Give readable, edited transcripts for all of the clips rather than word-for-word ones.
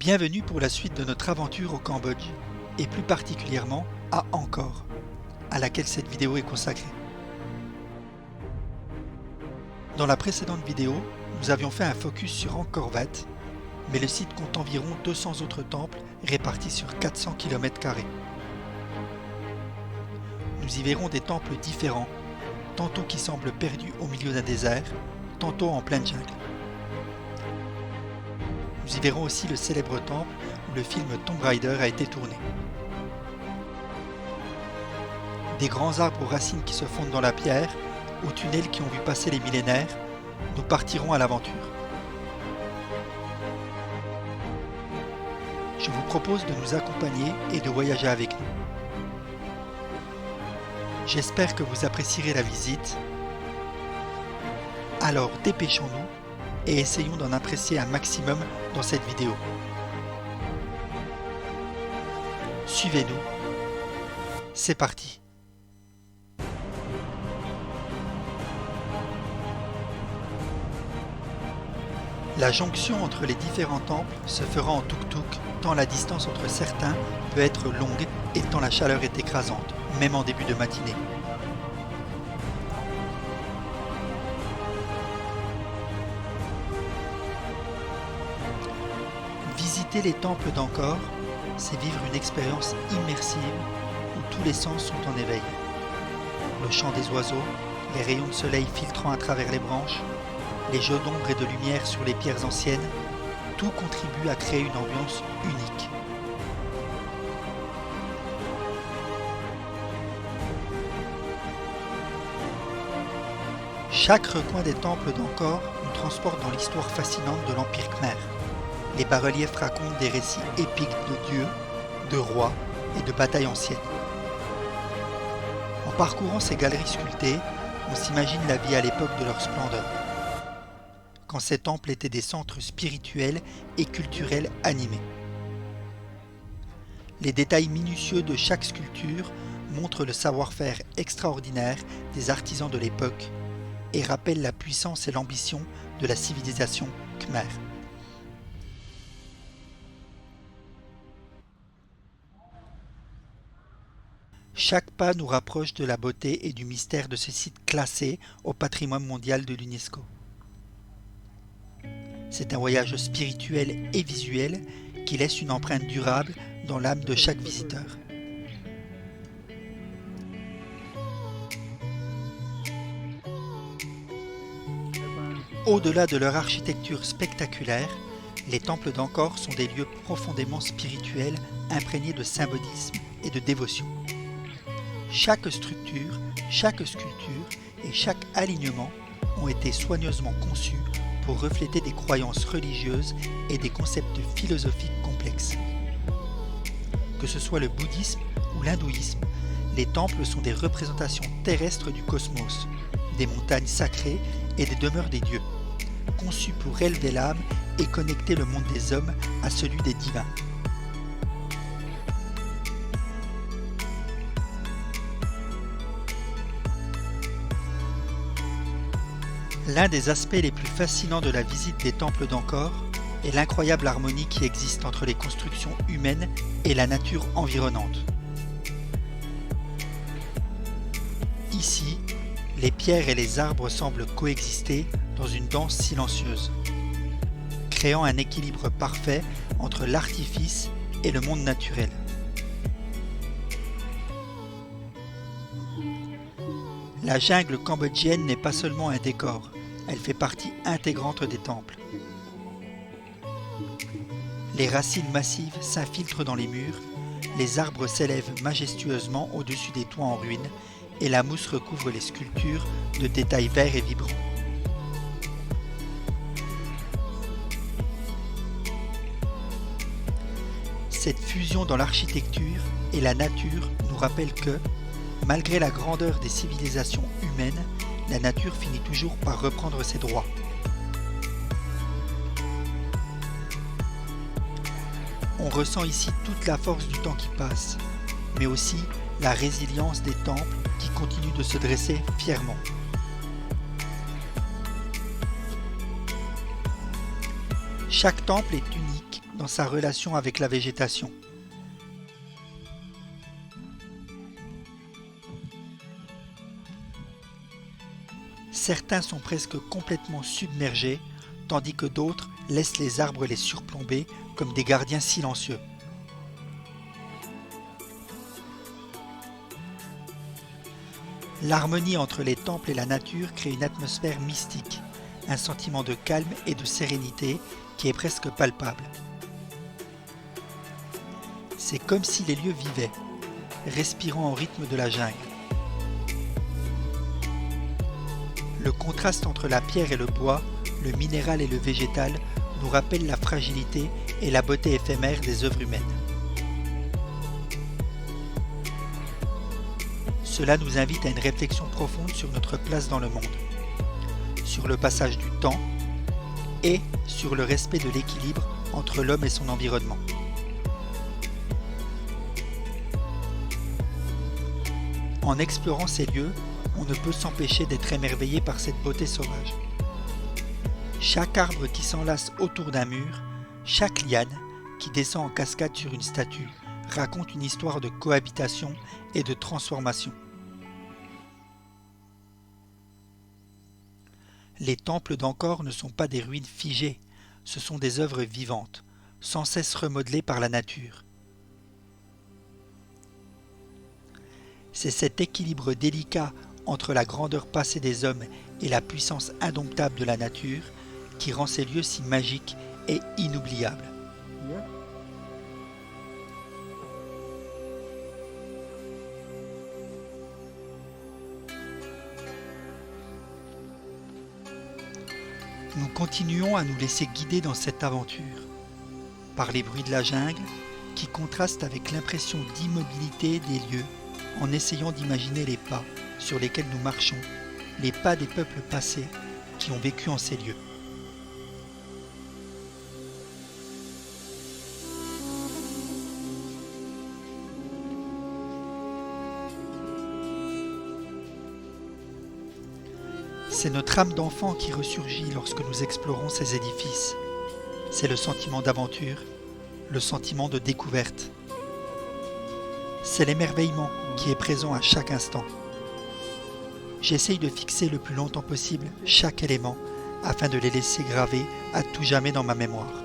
Bienvenue pour la suite de notre aventure au Cambodge, et plus particulièrement à Angkor, à laquelle cette vidéo est consacrée. Dans la précédente vidéo, nous avions fait un focus sur Angkor Wat, mais le site compte environ 200 autres temples répartis sur 400 km². Nous y verrons des temples différents, tantôt qui semblent perdus au milieu d'un désert, tantôt en pleine jungle. Nous y verrons aussi le célèbre temple où le film Tomb Raider a été tourné. Des grands arbres aux racines qui se fondent dans la pierre, aux tunnels qui ont vu passer les millénaires, nous partirons à l'aventure. Je vous propose de nous accompagner et de voyager avec nous. J'espère que vous apprécierez la visite. Alors dépêchons-nous et essayons d'en apprécier un maximum dans cette vidéo. Suivez-nous. C'est parti. La jonction entre les différents temples se fera en tuk-tuk, tant la distance entre certains peut être longue et tant la chaleur est écrasante, même en début de matinée. Visiter les temples d'Angkor, c'est vivre une expérience immersive où tous les sens sont en éveil. Le chant des oiseaux, les rayons de soleil filtrant à travers les branches, les jeux d'ombre et de lumière sur les pierres anciennes, tout contribue à créer une ambiance unique. Chaque recoin des temples d'Angkor nous transporte dans l'histoire fascinante de l'Empire Khmer. Les bas-reliefs racontent des récits épiques de dieux, de rois et de batailles anciennes. En parcourant ces galeries sculptées, on s'imagine la vie à l'époque de leur splendeur, quand ces temples étaient des centres spirituels et culturels animés. Les détails minutieux de chaque sculpture montrent le savoir-faire extraordinaire des artisans de l'époque et rappellent la puissance et l'ambition de la civilisation khmer. Chaque pas nous rapproche de la beauté et du mystère de ce site classé au patrimoine mondial de l'UNESCO. C'est un voyage spirituel et visuel qui laisse une empreinte durable dans l'âme de chaque visiteur. Au-delà de leur architecture spectaculaire, les temples d'Angkor sont des lieux profondément spirituels imprégnés de symbolisme et de dévotion. Chaque structure, chaque sculpture et chaque alignement ont été soigneusement conçus pour refléter des croyances religieuses et des concepts philosophiques complexes. Que ce soit le bouddhisme ou l'hindouisme, les temples sont des représentations terrestres du cosmos, des montagnes sacrées et des demeures des dieux, conçus pour élever l'âme et connecter le monde des hommes à celui des divins. L'un des aspects les plus fascinants de la visite des temples d'Angkor est l'incroyable harmonie qui existe entre les constructions humaines et la nature environnante. Ici, les pierres et les arbres semblent coexister dans une danse silencieuse, créant un équilibre parfait entre l'artifice et le monde naturel. La jungle cambodgienne n'est pas seulement un décor, elle fait partie intégrante des temples. Les racines massives s'infiltrent dans les murs, les arbres s'élèvent majestueusement au-dessus des toits en ruine et la mousse recouvre les sculptures de détails verts et vibrants. Cette fusion dans l'architecture et la nature nous rappelle que, malgré la grandeur des civilisations humaines, la nature finit toujours par reprendre ses droits. On ressent ici toute la force du temps qui passe, mais aussi la résilience des temples qui continuent de se dresser fièrement. Chaque temple est unique dans sa relation avec la végétation. Certains sont presque complètement submergés, tandis que d'autres laissent les arbres les surplomber comme des gardiens silencieux. L'harmonie entre les temples et la nature crée une atmosphère mystique, un sentiment de calme et de sérénité qui est presque palpable. C'est comme si les lieux vivaient, respirant au rythme de la jungle. Le contraste entre la pierre et le bois, le minéral et le végétal nous rappelle la fragilité et la beauté éphémère des œuvres humaines. Cela nous invite à une réflexion profonde sur notre place dans le monde, sur le passage du temps et sur le respect de l'équilibre entre l'homme et son environnement. En explorant ces lieux, on ne peut s'empêcher d'être émerveillé par cette beauté sauvage. Chaque arbre qui s'enlace autour d'un mur, chaque liane qui descend en cascade sur une statue raconte une histoire de cohabitation et de transformation. Les temples d'Angkor ne sont pas des ruines figées, ce sont des œuvres vivantes, sans cesse remodelées par la nature. C'est cet équilibre délicat entre la grandeur passée des hommes et la puissance indomptable de la nature qui rend ces lieux si magiques et inoubliables. Nous continuons à nous laisser guider dans cette aventure, par les bruits de la jungle qui contrastent avec l'impression d'immobilité des lieux en essayant d'imaginer les pas sur lesquels nous marchons, les pas des peuples passés qui ont vécu en ces lieux. C'est notre âme d'enfant qui ressurgit lorsque nous explorons ces édifices. C'est le sentiment d'aventure, le sentiment de découverte. C'est l'émerveillement qui est présent à chaque instant. J'essaye de fixer le plus longtemps possible chaque élément afin de les laisser gravés à tout jamais dans ma mémoire.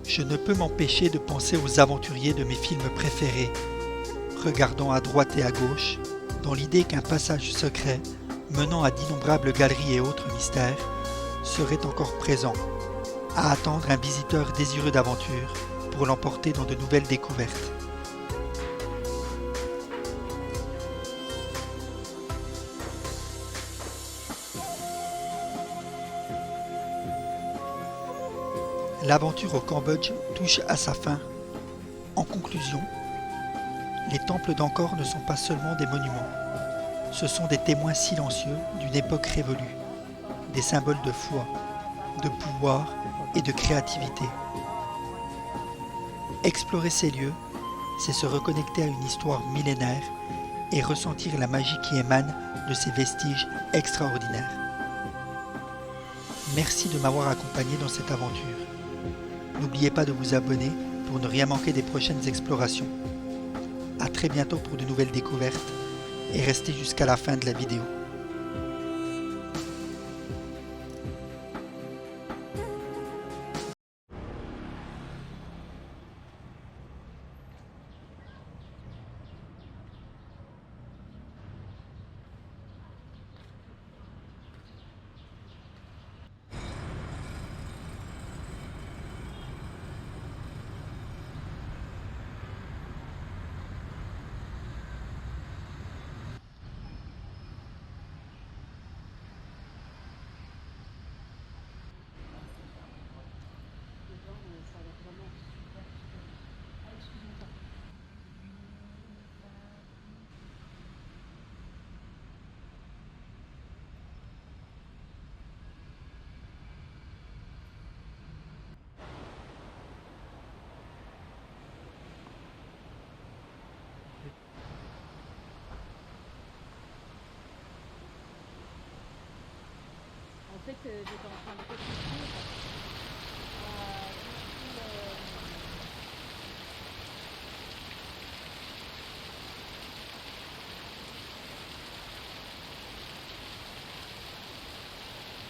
Je ne peux m'empêcher de penser aux aventuriers de mes films préférés, regardant à droite et à gauche, dans l'idée qu'un passage secret, menant à d'innombrables galeries et autres mystères, serait encore présent, à attendre un visiteur désireux d'aventure pour l'emporter dans de nouvelles découvertes. L'aventure au Cambodge touche à sa fin. En conclusion, les temples d'Angkor ne sont pas seulement des monuments, ce sont des témoins silencieux d'une époque révolue, des symboles de foi, de pouvoir et de créativité. Explorer ces lieux, c'est se reconnecter à une histoire millénaire et ressentir la magie qui émane de ces vestiges extraordinaires. Merci de m'avoir accompagné dans cette aventure. N'oubliez pas de vous abonner pour ne rien manquer des prochaines explorations. À très bientôt pour de nouvelles découvertes et restez jusqu'à la fin de la vidéo. fait, j'étais en train de réfléchir.